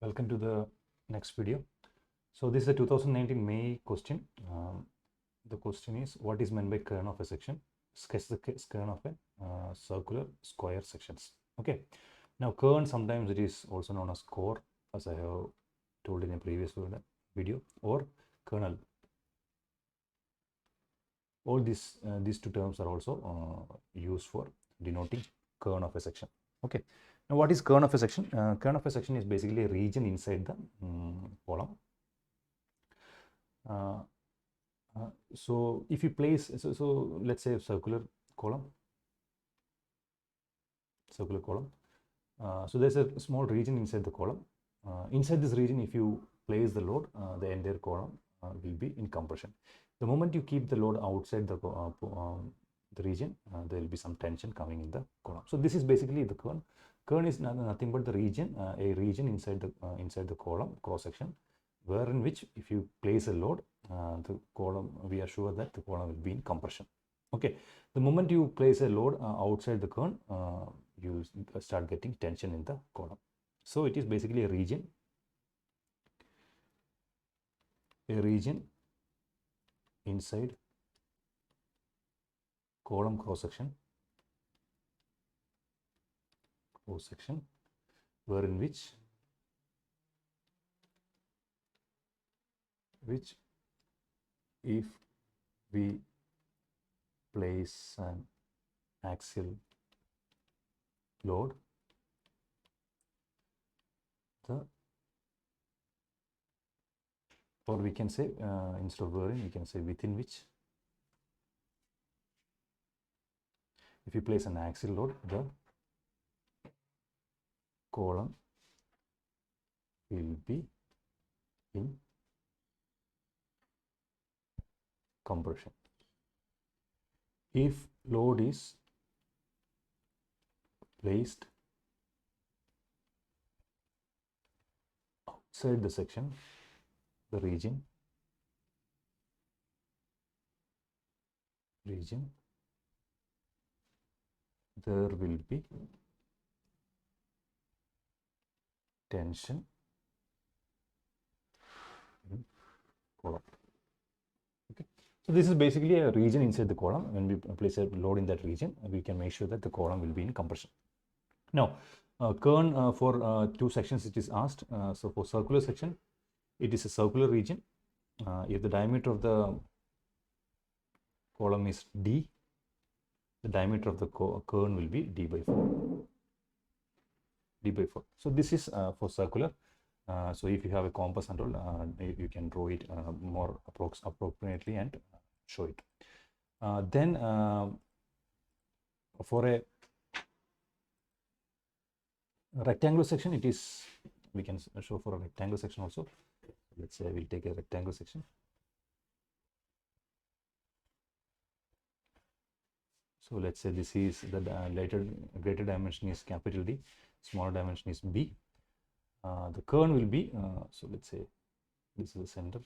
Welcome to the next video. So this is a 2019 May question. The question is, what is meant by kern of a section? Sketch the kern of a circular square sections. Okay. Now kern, sometimes it is also known as core, as I have told in a previous video, or kernel. All these two terms are also used for denoting kern of a section. Okay. Now, what is kern of a section? Kern of a section is basically a region inside the column. So if you place, so let's say circular column. So there's a small region inside the column. Inside this region, if you place the load, the entire column will be in compression. The moment you keep the load outside the region, there will be some tension coming in the column. So this is basically the kern. Kern is nothing but the region, a region inside the column cross section, wherein which if you place a load, the column, we are sure that the column will be in compression. Okay, the moment you place a load outside the kern, you start getting tension in the column. So it is basically a region inside column cross section, wherein which if we place an axial load, or we can say instead of wherein, we can say within which, if you place an axial load, the column will be in compression. If load is placed outside the section, the region, there will be tension in column. Okay. So this is basically a region inside the column. When we place a load in that region, we can make sure that the column will be in compression. Now, kern for two sections it is asked. So for circular section, it is a circular region. If the diameter of the column is d, the diameter of the kern will be d by 4. So this is for circular. So if you have a compass and all, you can draw it more appropriately and show it. Then for a rectangular section, it is, we can show for a rectangular section also. Let's say I will take a rectangular section. So let's say this is the greater dimension is capital D, smaller dimension is B. The kern will be, so let's say this is the center.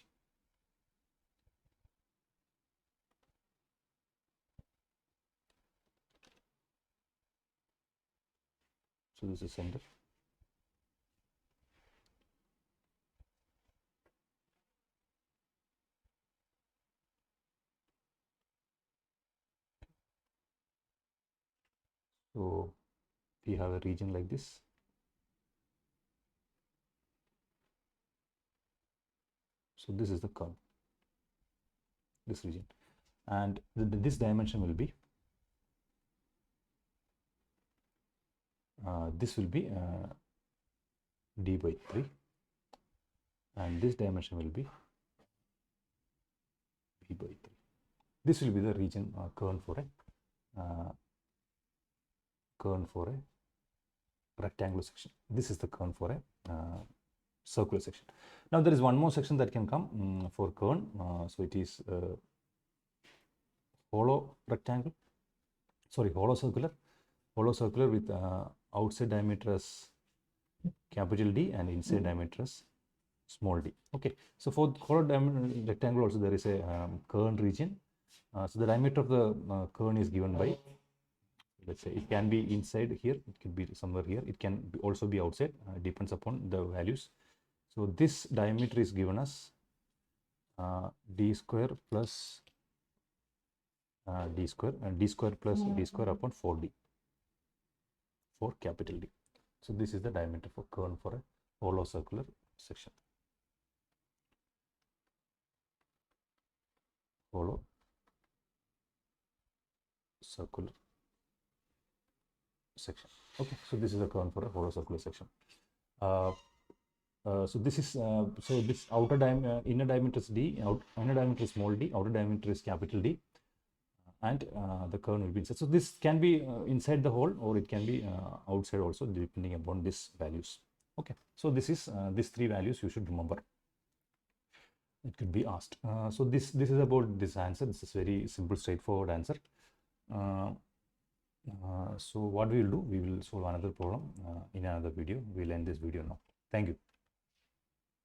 So this is center. So we have a region like this. So this is the kern, this region, and this dimension will be, this will be d by 3, and this dimension will be b by 3. This will be the region kern for a rectangular section. This is the kern for a circular section. Now there is one more section that can come for kern. So it is hollow circular with outside diameter as capital D and inside diameter as small d. Okay, so for hollow rectangle also there is a kern region. So the diameter of the kern is given by, let's say it can be inside here, it could be somewhere here, it can also be outside, depends upon the values. So this diameter is given as d square plus d square, and d square plus d square upon 4d for capital D. So this is the diameter for Kern for a hollow circular section. Hollow circular section. Okay, so this is a Kern for a hollow circular section. So this is so this outer diameter, inner diameter is d, inner diameter is small d, outer diameter is capital D, and the Kern will be inside. So this can be inside the hole, or it can be outside also, depending upon these values. Okay, so this is these three values you should remember. It could be asked. So this is about this answer. This is very simple, straightforward answer. So what we will do, we will solve another problem in another video. We'll end this video now. Thank you.